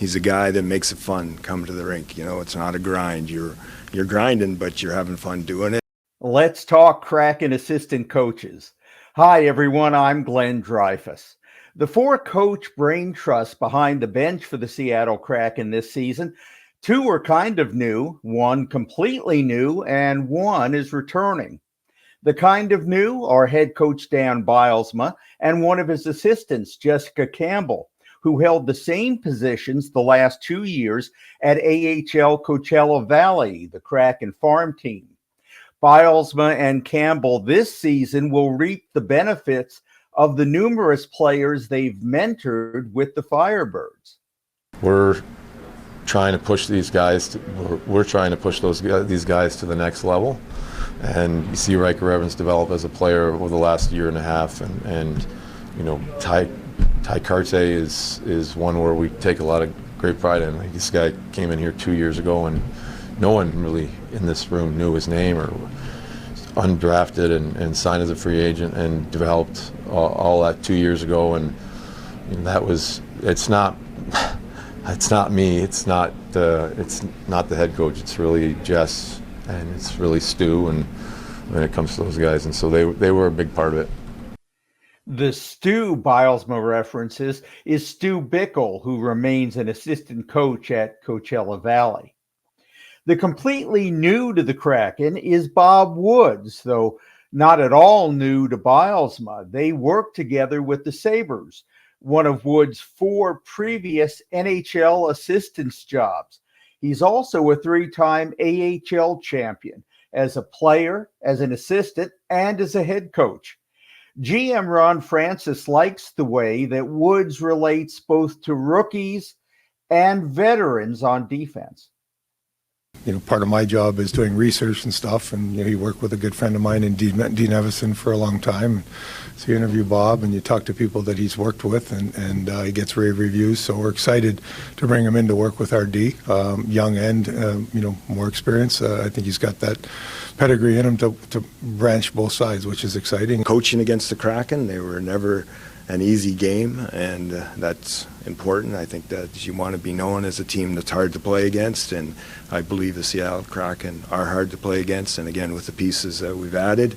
He's a guy that makes it fun coming to the rink. You know, it's not a grind. You're grinding, but you're having fun doing it. Let's talk Kraken assistant coaches. Hi, everyone. I'm Glenn Dreyfus. The four coach brain trusts behind the bench for the Seattle Kraken this season. Two are kind of new, one completely new, and one is returning. The kind of new are head coach Dan Bylsma and one of his assistants, Jessica Campbell, who held the same positions the last 2 years at AHL Coachella Valley, the Kraken farm team. Bylsma and Campbell this season will reap the benefits of the numerous players they've mentored with the Firebirds. We're trying to push these guys. We're trying to push these guys to the next level, and you see Riker Evans develop as a player over the last year and a half, and you know, Ty Carte is one where we take a lot of great pride in. Like, this guy came in here 2 years ago, and no one really in this room knew his name, or undrafted and signed as a free agent and developed all that 2 years ago. And you know, that was, it's not me, it's not the head coach, it's really Jess, and it's really Stu, and when it comes to those guys, and so they were a big part of it. The Stu Bylsma references is Stu Bickle, who remains an assistant coach at Coachella Valley. The completely new to the Kraken is Bob Woods, though not at all new to Bylsma. They worked together with the Sabres, one of Woods' 4 previous NHL assistants jobs. He's also a 3-time AHL champion as a player, as an assistant, and as a head coach. GM Ron Francis likes the way that Woods relates both to rookies and veterans on defense. You know, part of my job is doing research and stuff, and you know, you work with a good friend of mine in Dean Evison for a long time. So you interview Bob and you talk to people that he's worked with, and he gets rave reviews. So we're excited to bring him in to work with our D, young and you know, more experience. I think he's got that pedigree in him to branch both sides, which is exciting. Coaching against the Kraken, they were never an easy game, and that's important. I think that you want to be known as a team that's hard to play against, and I believe the Seattle Kraken are hard to play against. And again, with the pieces that we've added,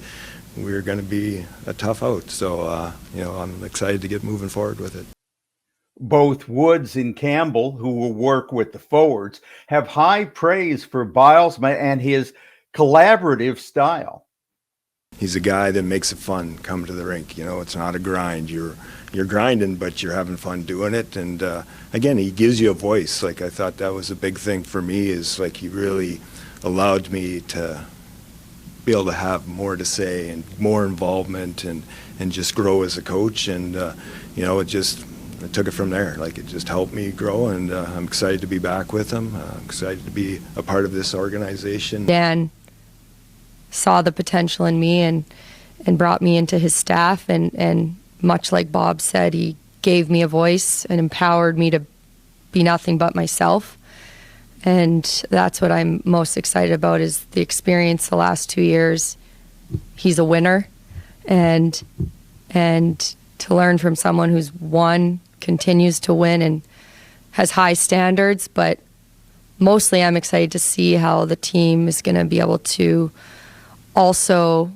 we're going to be a tough out. So, you know, I'm excited to get moving forward with it. Both Woods and Campbell, who will work with the forwards, have high praise for Bylsma and his collaborative style. He's a guy that makes it fun coming to the rink. You know, it's not a grind. You're grinding, but you're having fun doing it. And again, he gives you a voice. Like, I thought that was a big thing for me, is like he really allowed me to be able to have more to say and more involvement and just grow as a coach. And you know, I took it from there. Like, it just helped me grow, and I'm excited to be back with him. I'm excited to be a part of this organization. Dan saw the potential in me and brought me into his staff, and much like Bob said, he gave me a voice and empowered me to be nothing but myself. And that's what I'm most excited about, is the experience the last 2 years. He's a winner, and to learn from someone who's won, continues to win, and has high standards. But mostly I'm excited to see how the team is going to be able to also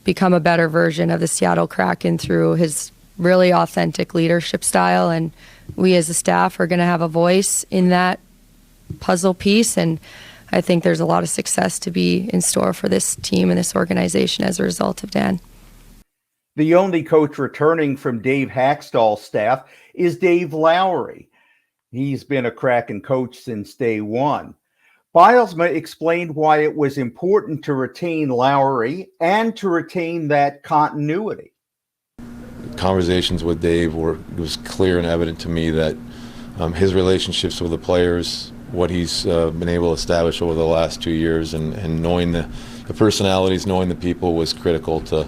become a better version of the Seattle Kraken through his really authentic leadership style. And we as a staff are going to have a voice in that puzzle piece, and I think there's a lot of success to be in store for this team and this organization as a result of Dan. The only coach returning from Dave Hackstall's staff is Dave Lowry. He's been a Kraken coach since day one. Bylsma explained why it was important to retain Lowry and to retain that continuity. Conversations with Dave it was clear and evident to me that his relationships with the players, what he's been able to establish over the last 2 years, and knowing the personalities, knowing the people, was critical to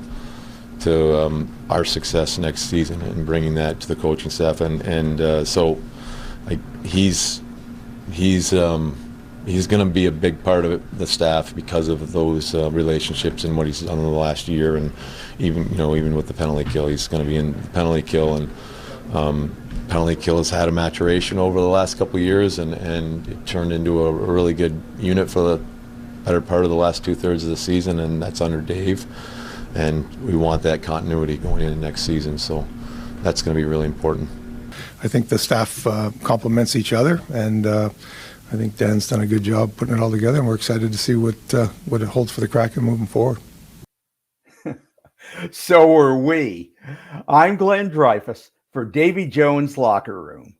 our success next season, and bringing that to the coaching staff. So he's going to be a big part of the staff because of those relationships and what he's done in the last year, and even with the penalty kill, he's going to be in the penalty kill, and Penalty kill has had a maturation over the last couple of years, and it turned into a really good unit for the better part of the last 2/3 of the season, and that's under Dave. And we want that continuity going into next season, so that's going to be really important. I think the staff complements each other, and I think Dan's done a good job putting it all together, and we're excited to see what it holds for the Kraken moving forward. So are we. I'm Glenn Dreyfus for Davy Jones Locker Room.